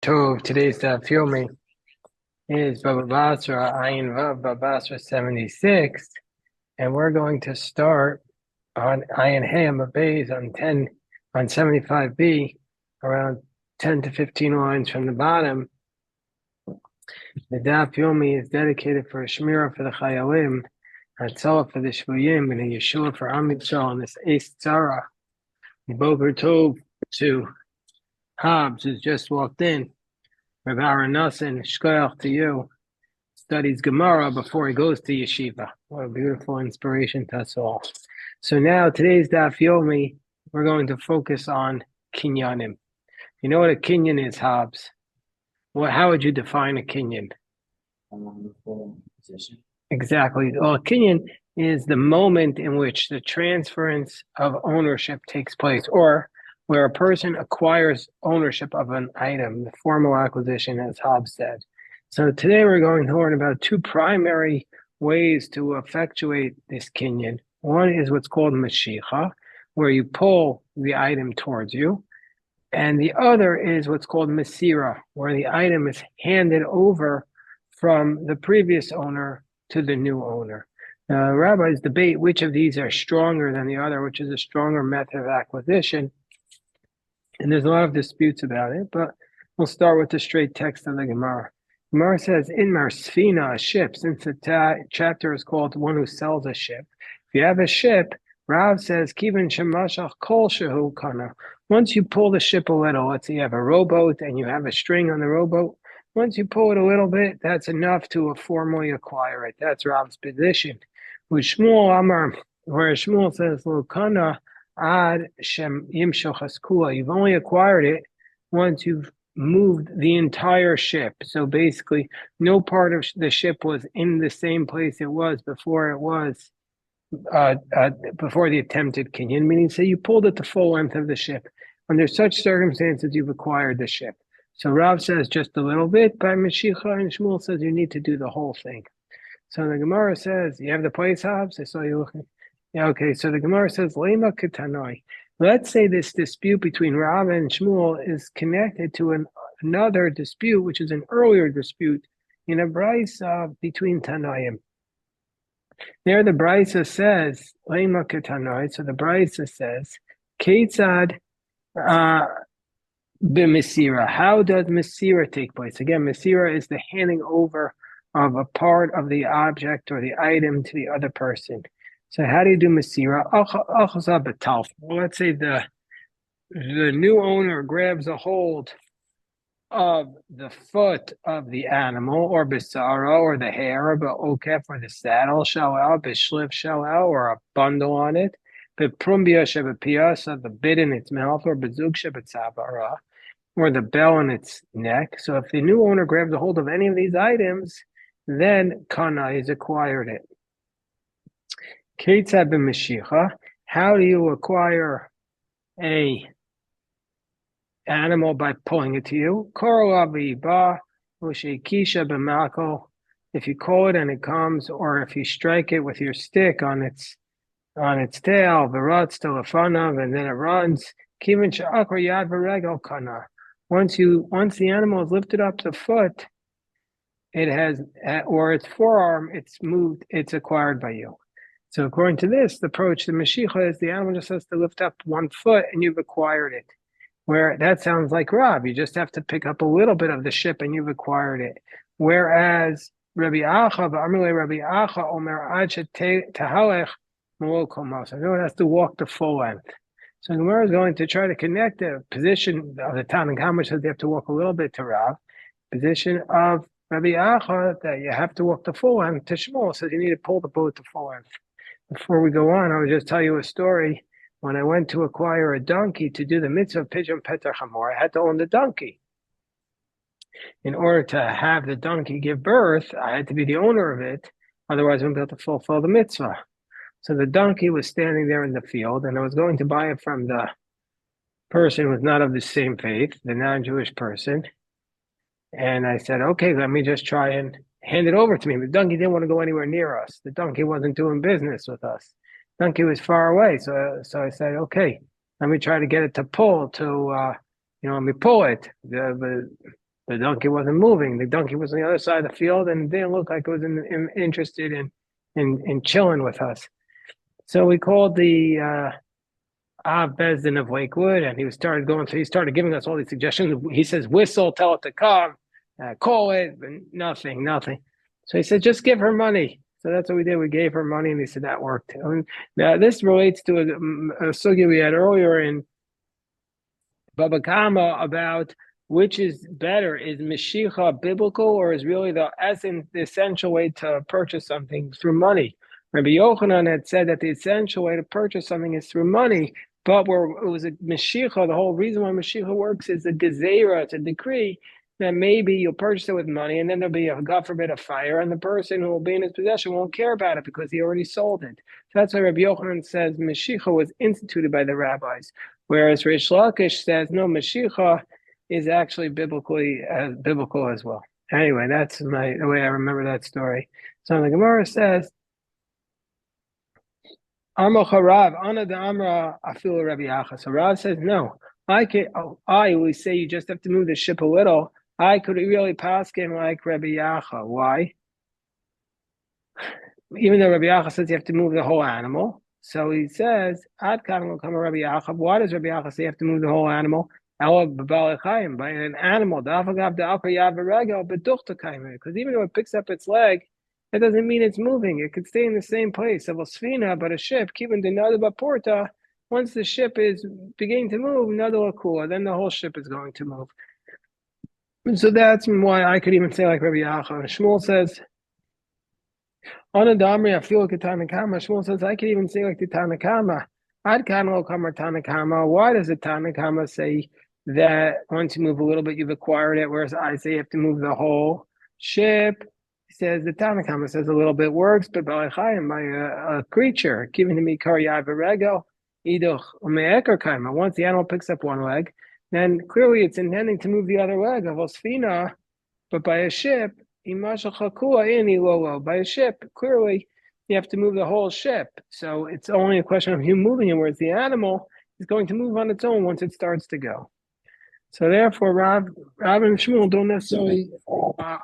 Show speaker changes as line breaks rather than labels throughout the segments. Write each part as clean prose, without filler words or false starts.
Today's Yomi is Bava Basra, Ayin Vav, Bava Basra 76, and we're going to start on Ayin Ham Bays on 75b, around 10 to 15 lines from the bottom. The Daf Yomi is dedicated for a Shmira for the Chayalim, Hatzalah for the Shvuyim, and a Yeshua for Am Yisrael on this Eis Tzara. Boker Tov to Hobbs, who's just walked in. Rabbi Aaron Nassin, shkoyach to you, studies Gemara before he goes to yeshiva. What a beautiful inspiration to us all. So now, today's Daf Yomi, we're going to focus on kinyanim. You know what a kinyan is, Hobbs? How would you define a kinyan?
Position.
Exactly. Well, a kinyan is the moment in which the transference of ownership takes place, or where a person acquires ownership of an item, the formal acquisition, as Hobbes said. So today we're going to learn about two primary ways to effectuate this kinyan. One is what's called mashicha, where you pull the item towards you. And the other is what's called masira, where the item is handed over from the previous owner to the new owner. Rabbis debate which of these are stronger than the other, which is a stronger method of acquisition. And there's a lot of disputes about it, but we'll start with the straight text of the Gemara. Gemara says, in Marsfina, a ship, since the chapter is called one who sells a ship. If you have a ship, Rav says, Kivin Shemashach Kol Shehu Kana. Once you pull the ship a little, let's say you have a rowboat and you have a string on the rowboat, once you pull it a little bit, that's enough to formally acquire it. That's Rav's position. With Shmuel Amar, where Shmuel says, Lo Kana, Ad Shem Yimshoch Haskula. You've only acquired it once you've moved the entire ship. So basically, no part of the ship was in the same place it was before before the attempted kinyan. Meaning, say you pulled it the full length of the ship. Under such circumstances, you've acquired the ship. So Rav says just a little bit by Mashicha, and Shmuel says you need to do the whole thing. So the Gemara says, you have the place, Hobbs? I saw you looking. Yeah, okay, so the Gemara says, Lema Ketanoi. Let's say this dispute between Rav and Shmuel is connected to another dispute, which is an earlier dispute in a brisa between Tanaim. There the brisa says, Lema Ketanoi, so the brisa says, Ketzad b'Mesira. How does Mesira take place? Again, Mesira is the handing over of a part of the object or the item to the other person. So how do you do Masira? Let's say the new owner grabs a hold of the foot of the animal, or Bisara, or the hair, or Okef, or the saddle, Shalal, Bishliv Shalal, or a bundle on it, Biprumbia Shabapia, the bit in its mouth, or Bazuk Shabatzabara, or the bell in its neck. So if the new owner grabs a hold of any of these items, then Kana has acquired it. Ketzad b'Mashicha. How do you acquire a animal by pulling it to you? If you call it and it comes, or if you strike it with your stick on its tail, and then it runs. Once the animal is lifted up the foot, it has, or its forearm, it's acquired by you. So according to this, the approach to Mashicha is the animal just has to lift up one foot and you've acquired it. Where that sounds like Rav, you just have to pick up a little bit of the ship and you've acquired it. Whereas Rabbi Acha, Omer Tahalech, so no one has to walk the full length. So Gemara is going to try to connect the position of the Tanakh, says they have to walk a little bit to Rav, position of Rabbi Acha that you have to walk the full length to Shmuel says you need to pull the boat to full length. Before we go on, I would just tell you a story. When I went to acquire a donkey to do the mitzvah of Pidyon Peter Chamor, I had to own the donkey. In order to have the donkey give birth, I had to be the owner of it. Otherwise, I wouldn't be able to fulfill the mitzvah. So the donkey was standing there in the field, and I was going to buy it from the person who was not of the same faith, the non-Jewish person. And I said, okay, let me just try and hand it over to me. The donkey didn't want to go anywhere near us. The donkey wasn't doing business with us. The donkey was far away. So I said, okay, let me try to get it to pull let me pull it. The donkey wasn't moving. The donkey was on the other side of the field and it didn't look like it was interested in chilling with us. So we called the Bezdin of Lakewood, and he started giving us all these suggestions. He says, whistle, tell it to come, call it, but nothing. So he said, just give her money. So that's what we did. We gave her money, and he said that worked. Now this relates to a sugya we had earlier in Bava Kama about which is better. Is Mashicha biblical, or is really the essential way to purchase something through money? Rabbi Yochanan had said that the essential way to purchase something is through money, but where it was a Mashicha, the whole reason why Mashicha works is a gezerah, it's a decree that maybe you'll purchase it with money, and then there'll be, God forbid, a fire, and the person who will be in his possession won't care about it because he already sold it. So that's why Rabbi Yochanan says Mashicha was instituted by the rabbis, whereas Rish Lakish says, no, Mashicha is actually biblical as well. Anyway, that's the way I remember that story. So the Gemara says, Amar Rav, Ana de Amra Afilu Rabbi Acha. So Rav says, no, I always say you just have to move the ship a little. I could really pass him like Rabbi Yacha. Why? Even though Rabbi Yacha says you have to move the whole animal. So he says, Ad kan will come Rabbi Yacha. Why does Rabbi Yacha say you have to move the whole animal? By an animal. Because even though it picks up its leg, that doesn't mean it's moving. It could stay in the same place. But a ship, once the ship is beginning to move, then the whole ship is going to move. And so that's why I could even say like Rabbi Yacha. Shmuel says, Shmuel says, I could even say like the Tanakama. Why does the Tanakama say that once you move a little bit, you've acquired it, whereas I say you have to move the whole ship? He says the Tanakama says a little bit works, but by a creature giving to me karyav regel, once the animal picks up one leg, then clearly it's intending to move the other leg of osfina, but by a ship, by a ship, clearly you have to move the whole ship. So it's only a question of you moving it, whereas the animal is going to move on its own once it starts to go. So therefore, Rav and Shmuel don't necessarily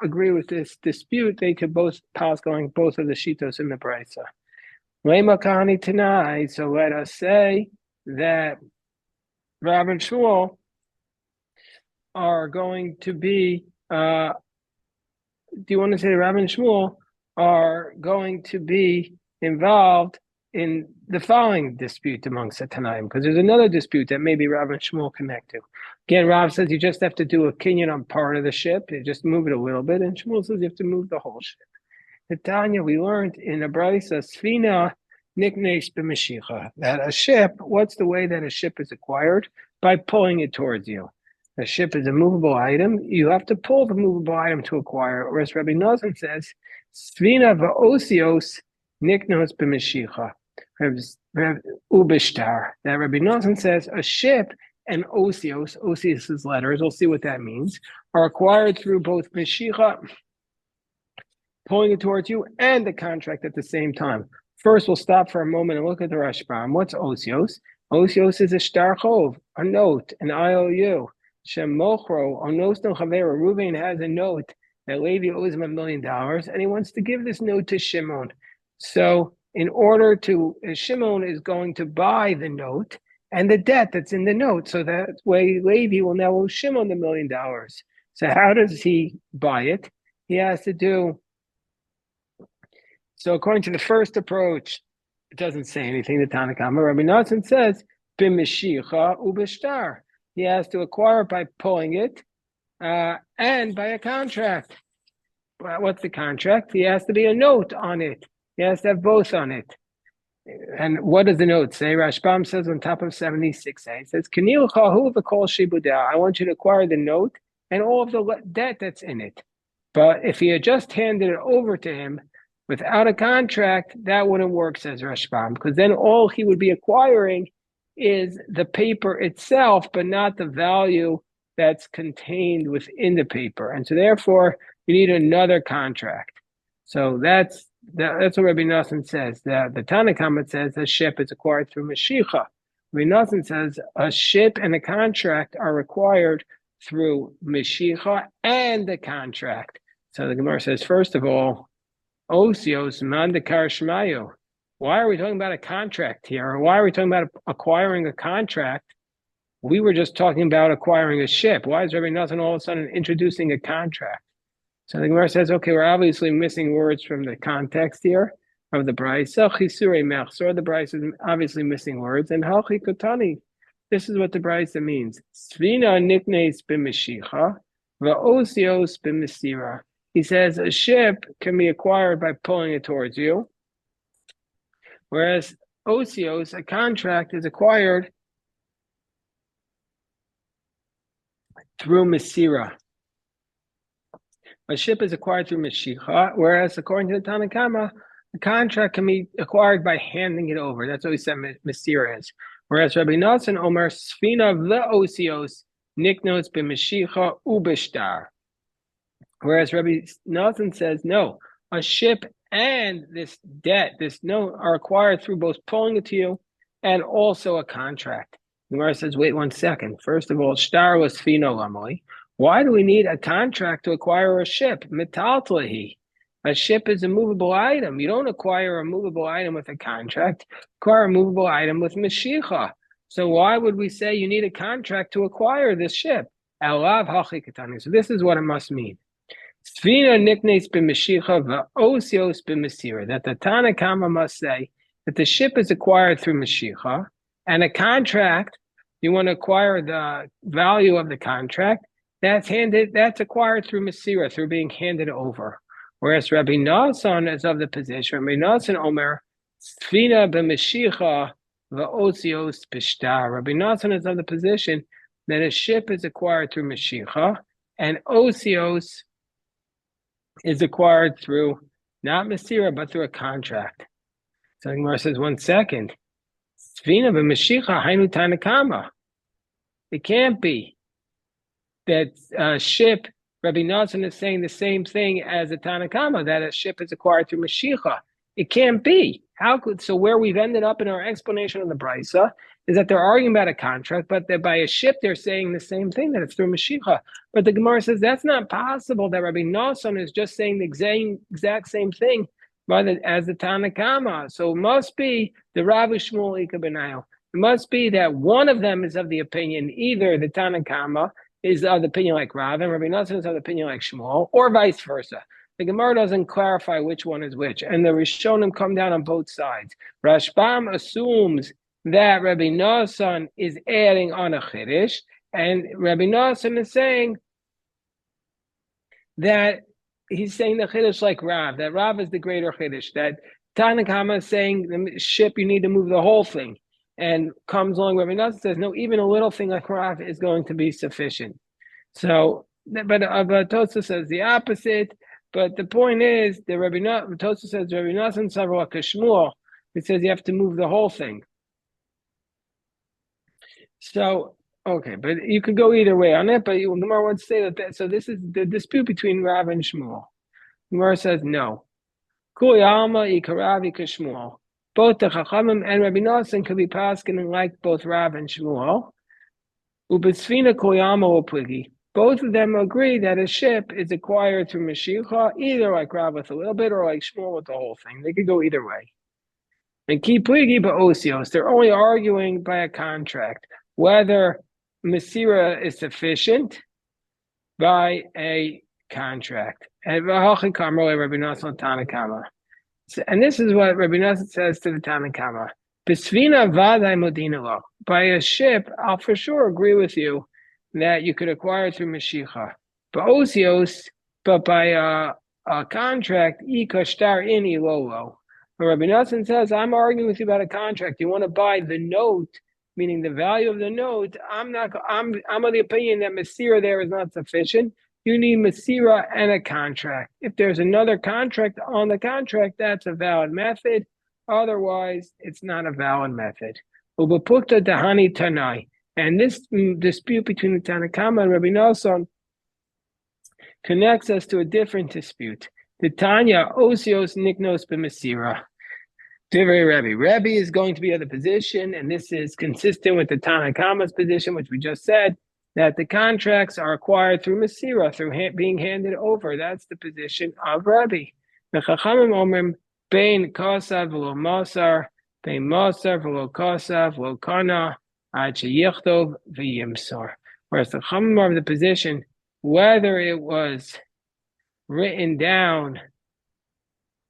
agree with this dispute. They could both pass going both of the shitos in the brisa. Lema kahani tonight. So let us say that Rav and Shmuel are going to be. Do you want to say Rav and Shmuel are going to be involved in the following dispute amongst the Tanaim? Because there's another dispute that maybe Rav and Shmuel connect to. Again, Rav says you just have to do a kinyan on part of the ship. You just move it a little bit. And Shmuel says you have to move the whole ship. The Tanya, we learned in the brisa, Sfina niknesh b'mashicha, that a ship, what's the way that a ship is acquired? By pulling it towards you. A ship is a movable item. You have to pull the movable item to acquire it. Whereas Rabbi Nazan says, Sfina va'osios niknos b'mashicha. Ubishtar. That Rabbi Nazan says a ship and osios is letters, we'll see what that means, are acquired through both mashicha, pulling it towards you, and the contract at the same time. First, we'll stop for a moment and look at the Rashbam. What's osios? Osios is a shtar chov, a note, an IOU. Shem mochro, onos no chavera. Reuven has a note that Levi owes him $1 million, and he wants to give this note to Shimon. So, in order to, Shimon is going to buy the note and the debt that's in the note. So that way, Levi will now owe Shimon the $1 million. So, how does he buy it? He has to do. So, according to the first approach, it doesn't say anything. The Tanakama, Rabbi Nathan says, "B'mishicha ubishtar." He has to acquire it by pulling it, and by a contract. Well, what's the contract? He has to be a note on it. He has to have both on it. And what does the note say? Rashbam says on top of 76a, it says, "Kanil chahu v'kol shibudah." I want you to acquire the note and all of the debt that's in it. But if he had just handed it over to him without a contract, that wouldn't work, says Rashbam, because then all he would be acquiring is the paper itself, but not the value that's contained within the paper. And so therefore, you need another contract. So that's what Rabbi Nassan says. The Tanakhama says a ship is acquired through Mashicha. Rabbi Nassan says a ship and a contract are required through Mashiach and the contract. So the Gemara says, first of all, Osios Mandakar Shmayo. Why are we talking about a contract here? Or why are we talking about acquiring a contract? We were just talking about acquiring a ship. Why is Rabbi Nathan all of a sudden introducing a contract? So the Gemara says, okay, we're obviously missing words from the context here of the Brisa. Chisure mechsor, the Brisa is obviously missing words. And halchi kotani, this is what the Brisa means. Svina niknes b'meshicha, va'osios b'mesira. He says a ship can be acquired by pulling it towards you, whereas osios, a contract, is acquired through mesira. A ship is acquired through Mashiach, whereas according to the Tanna Kama, a contract can be acquired by handing it over. That's what we said Mesira is. Whereas Rabbi Nathan Omer Sfina Ve'osios Niknos b'Mashiach Ubeshtar. Whereas Rabbi Nathan says, no, a ship and this debt, this note, are acquired through both pulling it to you and also a contract. The Gemara says, wait 1 second. First of all, Shtar was Sfino Lamoi. Why do we need a contract to acquire a ship? Metaltlahi. A ship is a movable item. You don't acquire a movable item with a contract. You acquire a movable item with Mashiach. So why would we say you need a contract to acquire this ship? Alav hachikatani. So this is what it must mean. Svina niknes b'Mashiach va'osios b'Masira. That the Tanna Kama must say that the ship is acquired through Mashiach, and a contract, you want to acquire the value of the contract, that's acquired through Masira, through being handed over. Whereas Rabbi Nassan is of the position, Rabbi Nassan Omer, Sfina b'Mashiach va'osios b'Shtar. Rabbi Nassan is of the position that a ship is acquired through Mashiach, and osios is acquired through not Masira, but through a contract. So the Gemara says, 1 second. Sfina b'Mashiach hainu Tanna Kama. It can't be that a ship, Rabbi Nathan is saying the same thing as a Tanna Kama, that a ship is acquired through Mashiach. It can't be. How could, so where we've ended up in our explanation of the Brisa is that they're arguing about a contract, but that by a ship they're saying the same thing, that it's through Mashiach. But the Gemara says that's not possible, that Rabbi Nathan is just saying the exact same thing as the Tanna Kama. So it must be the Rabbi Shmuel Ika Benayo. It must be that one of them is of the opinion, either the Tanna Kama is of the opinion like Rav, and Rabbi Nathan is of the opinion like Shmuel, or vice versa. The Gemara doesn't clarify which one is which, and the Rishonim come down on both sides. Rashbam assumes that Rabbi Nathan is adding on a chiddush, and Rabbi Nathan is saying that he's saying the chiddush like Rav, that Rav is the greater chiddush, that Tanna Kama is saying the ship, you need to move the whole thing. And comes along, Rabbi Nathan says, no, even a little thing like Rav is going to be sufficient. So, but Tosa says the opposite. But the point is, the Tosa says Rabbi Nathan Savra Kashmuel. It says you have to move the whole thing. So, okay, but you could go either way on it. But Gemara wants to say that. So this is the dispute between Rav and Shmuel. Gemara says no. Kuli alma ikaravi kashmuel. Both the Chachamim and Rabbi Nathan could be paskening like both Rav and Shmuel. Ubesfina koyama opligi. Both of them agree that a ship is acquired through Mashiach, either like Rav with a little bit or like Shmuel with the whole thing. They could go either way. And ki pligi ba'osios. They're only arguing by a contract whether Masira is sufficient by a contract. And Rabbi Nathan Tanna Kama. And this is what Rabbi Nathan says to the Tanna Kama. Bisvina vaday modinalo. By a ship, I'll for sure agree with you that you could acquire through Mashiach. But by a contract, ikashtar in ilolo. But Rabbi Nathan says, I'm arguing with you about a contract. You want to buy the note, meaning the value of the note. I'm of the opinion that Masira there is not sufficient. You need Masira and a contract. If there's another contract on the contract, that's a valid method. Otherwise, it's not a valid method. Ubapukta dahani tanai. And this dispute between the Tanna Kama and Rabbi Nathan connects us to a different dispute. The Tanya osios niknos b'Masira. Divrei Rebbe. Rebbe is going to be of the position, and this is consistent with the Tanna Kama's position, which we just said, that the contracts are acquired through Masira, through being handed over. That's the position of Rabbi. The Chachamim Omrim, Bein Kosav v'lo Mosar, Bein Mosar v'lo Kosav v'lo Kana, Ad sheyichtov v'yimsor. Whereas the Chachamim are of the position, whether it was written down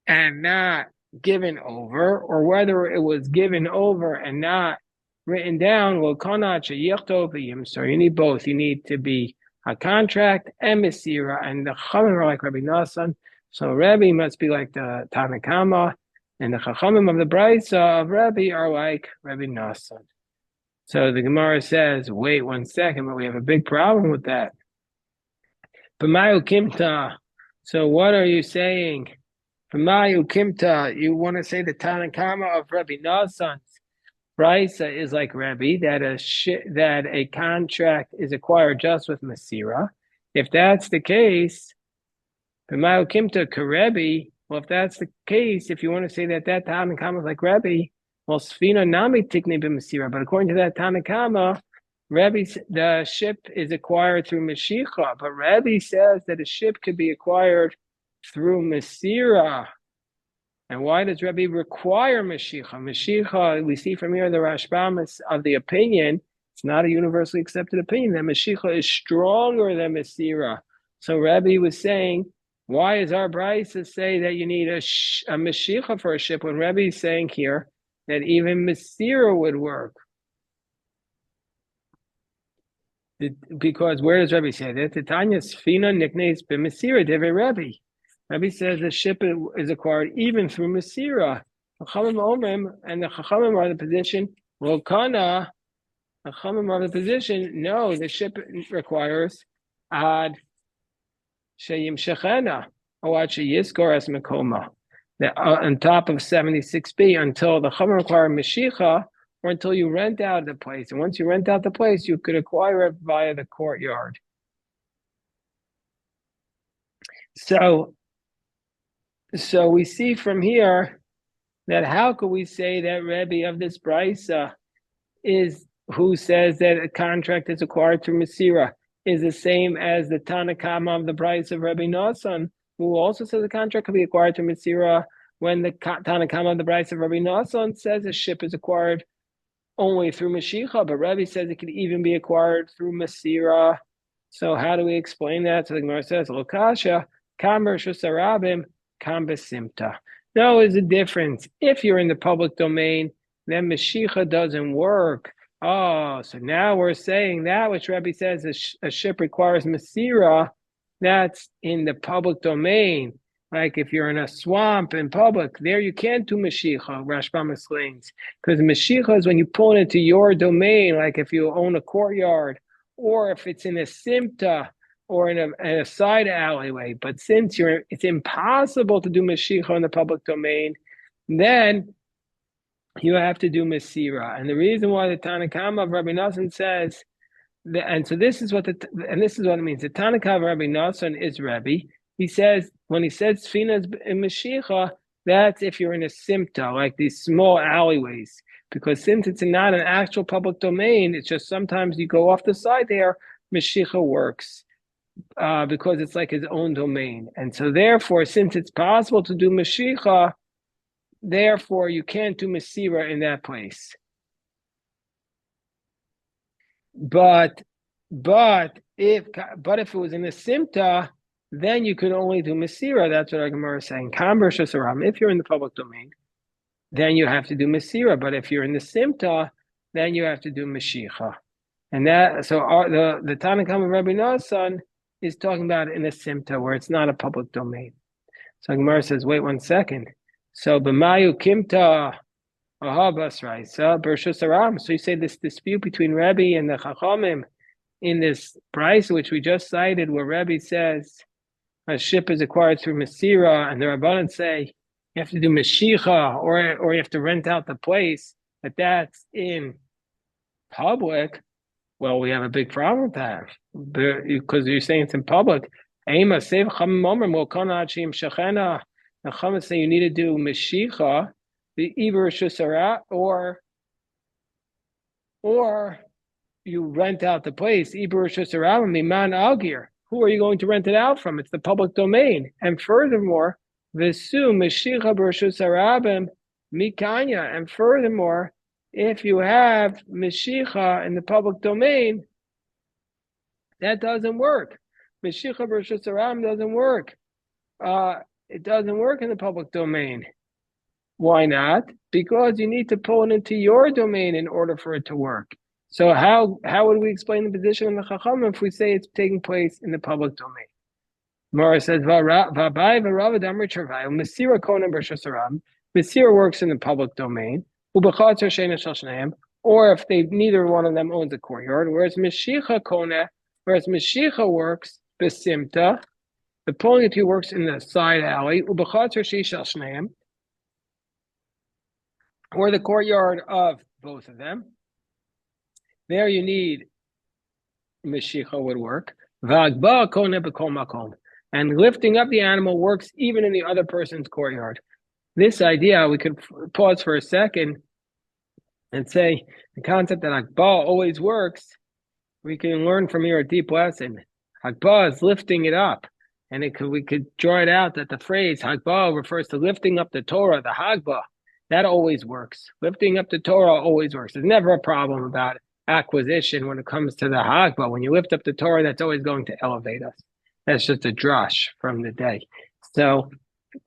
and not given over, or whether it was given over and not written down, well, you need both. You need to be a contract and Mesira, and the Chachamim are like Rabbi Nassan. So Rabbi must be like the Tanakama, and the Chachamim of the Brisa of Rabbi are like Rabbi Nassan. So the Gemara says, wait 1 second, but we have a big problem with that. B'mayu kimta. So what are you saying? B'mayu kimta. You want to say the Tanakama of Rabbi Nassan's Brisa is like Rabbi, that a contract is acquired just with Masira. If that's the case, B'mayu kimta karebi. Well, if that's the case, if you want to say that Tanakama is like Rabbi, well, Sfina nami tikni b'Masira. But according to that Tanakama, the ship is acquired through Mashicha, but Rabbi says that a ship could be acquired through Masira. And why does Rabbi require Mashicha? Mashicha, we see from here the Rashbam is of the opinion, it's not a universally accepted opinion, that Mashicha is stronger than Masira. So Rabbi was saying, why is our Brisa say that you need a Mashicha for a ship when Rabbi is saying here that even Masira would work? Because where does Rabbi say that? Titania Sfina Niknes b'Masira Deve Rabbi. Rabbi says the ship is acquired even through Masira. Chachamim Omrim, and the Chachamim are the position. Well, Kana, the Chachamim are the position. No, the ship requires Ad Sheyim Shechena or Ad Sheyiskor Es Mekoma. On top of 76b until the Chachamim require Mashicha, or until you rent out the place. And once you rent out the place, you could acquire it via the courtyard. So we see from here that how could we say that Rebbe of this Brisa is who says that a contract is acquired through Masira is the same as the Tanakama of the Brisa of Rebbe Nassan, who also says a contract could be acquired through Masira when the Tanakama of the Brisa of Rebbe Nassan says a ship is acquired only through Mashicha, but Rabbi says it could even be acquired through Masira. So how do we explain that? So the Gemara says, Lokasha, Kamber Shusarabim, Kambesimta. No, there's a difference. If you're in the public domain, then Mashicha doesn't work. Oh, so now we're saying that which Rabbi says a ship requires Masira, that's in the public domain. Like if you're in a swamp in public, there you can't do Mashicha, Rashbam explains. Because Mashicha is when you pull it into your domain, like if you own a courtyard, or if it's in a simta, or in a side alleyway. But since it's impossible to do Mashicha in the public domain, then you have to do Masira. And the reason why the Tanakama of Rabbi Nassan says, and so this is what it means. The Tanakama of Rabbi Nassan is Rabbi. He says, when he says Sfina in Mashicha, that's if you're in a simta, like these small alleyways. Because since it's not an actual public domain, it's just sometimes you go off the side there, Mashicha works. Because it's like his own domain. And so therefore, since it's possible to do Mashicha, therefore you can't do Masira in that place. But if it was in a simta, then you could only do Masira. That's what our Gemara is saying. If you're in the public domain, then you have to do Masira. But if you're in the Simta, then you have to do Mashicha. And that, so the Tanakam of Rabbi Nassan is talking about in a Simta where it's not a public domain. So Gemara says, wait 1 second. So B'mayu Kimta Bava Basra. So you say this dispute between Rabbi and the Chachamim in this price which we just cited, where Rabbi says a ship is acquired through Masira, and the Rabbanan say you have to do Mashicha or you have to rent out the place, but that's in public. Well, we have a big problem with that because you're saying it's in public. The Chachamim say you need to do Mashicha, the Iber Shusara, or rent out the place, Miman Algir. Who are you going to rent it out from? It's the public domain. And furthermore, Visu Meshicha Bershus Arabim Mikanya. And furthermore, if you have Meshicha in the public domain, that doesn't work. Meshicha Bershus Arabim doesn't work. It doesn't work in the public domain. Why not? Because you need to pull it into your domain in order for it to work. So how would we explain the position of the Chacham if we say it's taking place in the public domain? Mara says, Mesira works in the public domain, or if neither one of them owns a courtyard, whereas Meshicha works besimta, the pulling it works in the side alley, or the courtyard of both of them. There you need Meshicha would work. And lifting up the animal works even in the other person's courtyard. This idea, we could pause for a second and say the concept that Hakbah always works, we can learn from here a deep lesson. Hakbah is lifting it up. And we could draw it out that the phrase Hakbah refers to lifting up the Torah, the Hagbah. That always works. Lifting up the Torah always works. There's never a problem about acquisition when it comes to the Hagbah. When you lift up the Torah, that's always going to elevate us. That's just a drush from the day. So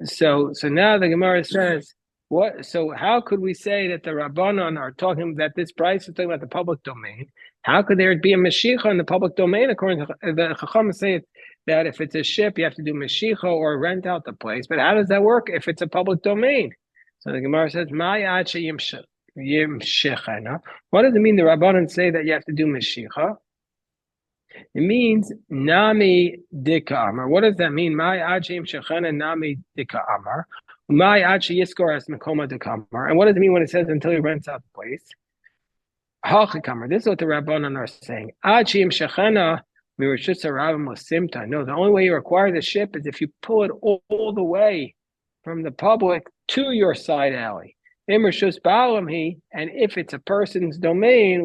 now the Gemara says, what? So how could we say that the Rabbanon are talking that this price is talking about the public domain? How could there be a Meshicha in the public domain? According to the Chacham, say that if it's a ship, you have to do Meshicha or rent out the place. But how does that work if it's a public domain? So the Gemara says, what does it mean the Rabbanon say that you have to do Meshicha? It means Nami Dika Amar. What does that mean? Nami Dika Amar. And what does it mean when it says until he rents out the place? This is what the Rabbanon are saying. No, the only way you acquire the ship is if you pull it all the way from the public to your side alley. And if it's a person's domain,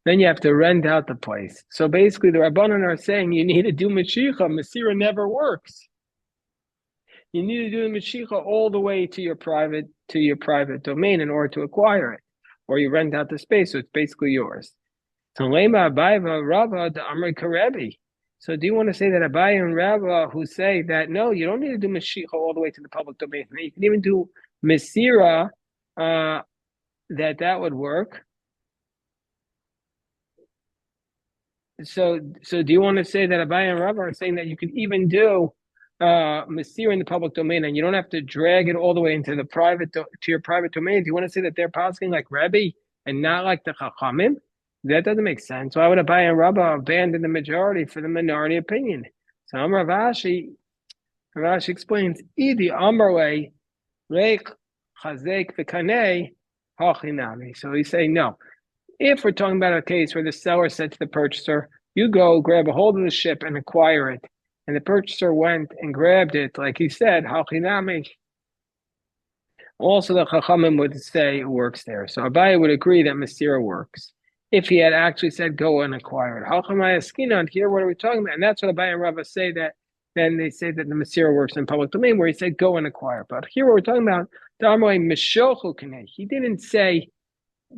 then you have to rent out the place. So basically the Rabbanan are saying you need to do Meshicha. Mesira never works. You need to do the Meshicha all the way to your private domain in order to acquire it. Or you rent out the space, so it's basically yours. So do you want to say that Abaye and Rava who say that no, you don't need to do Meshicha all the way to the public domain. You can even do Mesira, that would work. So do you want to say that Abaye and Rava are saying that you can even do Mesira in the public domain and you don't have to drag it all the way into the to your private domain? Do you want to say that they're passing like Rebbe and not like the Chachamim? That doesn't make sense. Why would Abaye and Rava abandon the majority for the minority opinion? So Rashi explains, Idi Amarle Reich Chazek V'Kanei Hachinami. So he's saying no. If we're talking about a case where the seller said to the purchaser, you go grab a hold of the ship and acquire it, and the purchaser went and grabbed it, like he said, Hachinami, also the Chachamim would say it works there. So Abaye would agree that Mesira works. If he had actually said, go and acquire it. Hachamaya Skinan, here, what are we talking about? And that's what Abaye and Rava say that, then they say that the Mesira works in public domain, where he said, go and acquire. But here, what we're talking about, he didn't say,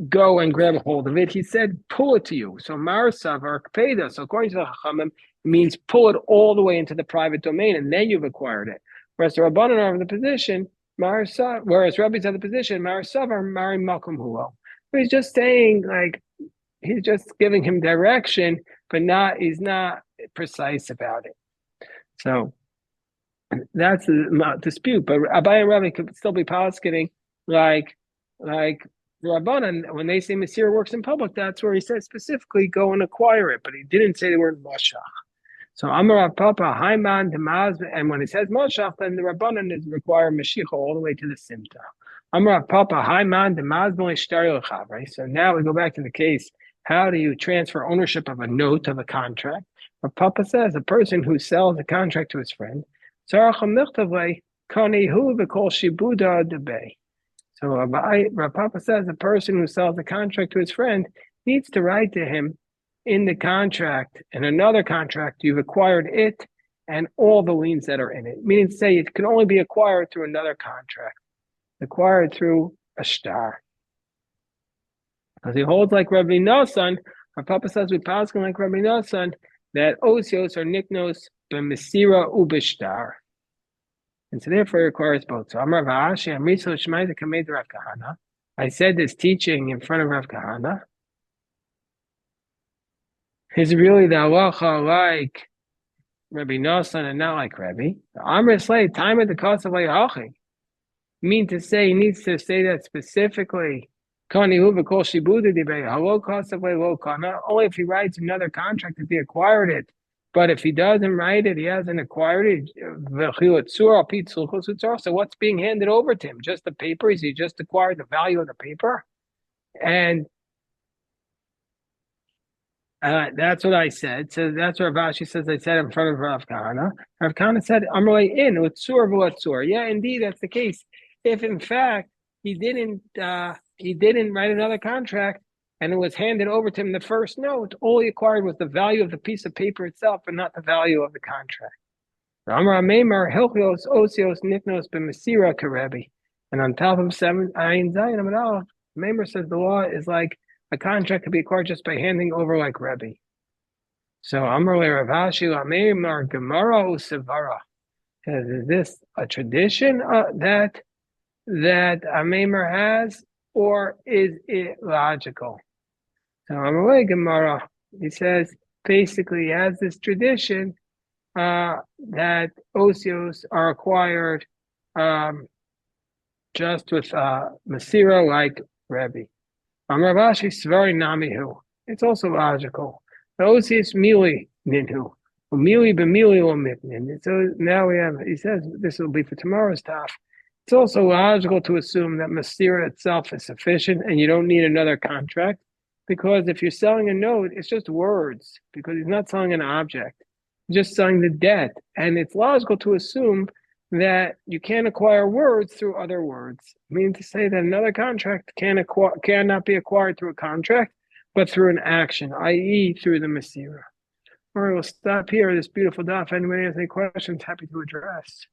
go and grab a hold of it. He said, pull it to you. So Marasav or Kpeda. So according to the Chachamim, it means pull it all the way into the private domain, and then you've acquired it. Whereas the Rabbanan are in the position, whereas Rabbi's at the position, Marasav are Mari Malkum Huo. He's just saying, like, he's just giving him direction, but he's not precise about it. So that's the dispute. But Abaye and Rava could still be politicking like the Rabbanan, when they say Mesira works in public, that's where he said specifically go and acquire it, but he didn't say the word Mashach. So Amar Papa, Haiman, Demaz, and when it says Mashach, then the Rabbanan is require Mashiach all the way to the Simta. Amar Papa, Haiman, Demaz, right? So now we go back to the case. How do you transfer ownership of a note of a contract? But Papa says a person who sells a contract to his friend, So Rav Papa says the person who sells the contract to his friend needs to write to him in the contract, in another contract, you've acquired it and all the liens that are in it. Meaning to say it can only be acquired through another contract, acquired through a star. Because he holds like Rabbi Nosson, Rav Papa says we pass like Rabbi Nosson that osios are niknos b'mesira ubishtar. And so therefore it requires both. So Amar V'ashi, Amriso Shmai Kamed Rav Kahana. I said this teaching in front of Rav Kahana. Is really the halacha like Rabbi Nosson and not like Rabbi? Amr Slay, time at the cost of Hachi. Mean to say, he needs to say that specifically. Not only if he writes another contract if he acquired it, but if he doesn't write it, he hasn't acquired it. So what's being handed over to him? Just the paper? Is he just acquired the value of the paper? And that's what I said. So that's what Rav Ashi says. I said in front of Rav Kahana. Rav Kahana said, "Amrei in utzur v'utzur." Yeah, indeed, that's the case. If in fact he didn't write another contract and it was handed over to him the first note, all he acquired was the value of the piece of paper itself, and not the value of the contract. Amar Meimar Hilchios Osios Niknos b'Mesira Karebi, and on top of 7 Ayin Zayin Amar Aleph, Meimar says the law is like a contract can be acquired just by handing over like Rebbe. So Amar Le Rav Ashi Meimar Gemara Usavara. Is this a tradition that Meimar has, or is it logical? So Amar Le Gemara, he says basically he has this tradition that osios are acquired just with Masira like Rebbe. Amar Rashi Svari Namihu. It's also logical. The osios mili ninhu. Mili b'mili lo mitnin. So now we have, he says, this will be for tomorrow's taf. It's also logical to assume that Masira itself is sufficient and you don't need another contract, because if you're selling a note, it's just words, because he's not selling an object. He's just selling the debt. And it's logical to assume that you can't acquire words through other words. Meaning to say that another contract cannot be acquired through a contract, but through an action, i.e. through the Masira. All right, we'll stop here. This beautiful daf. If anybody has any questions, happy to address.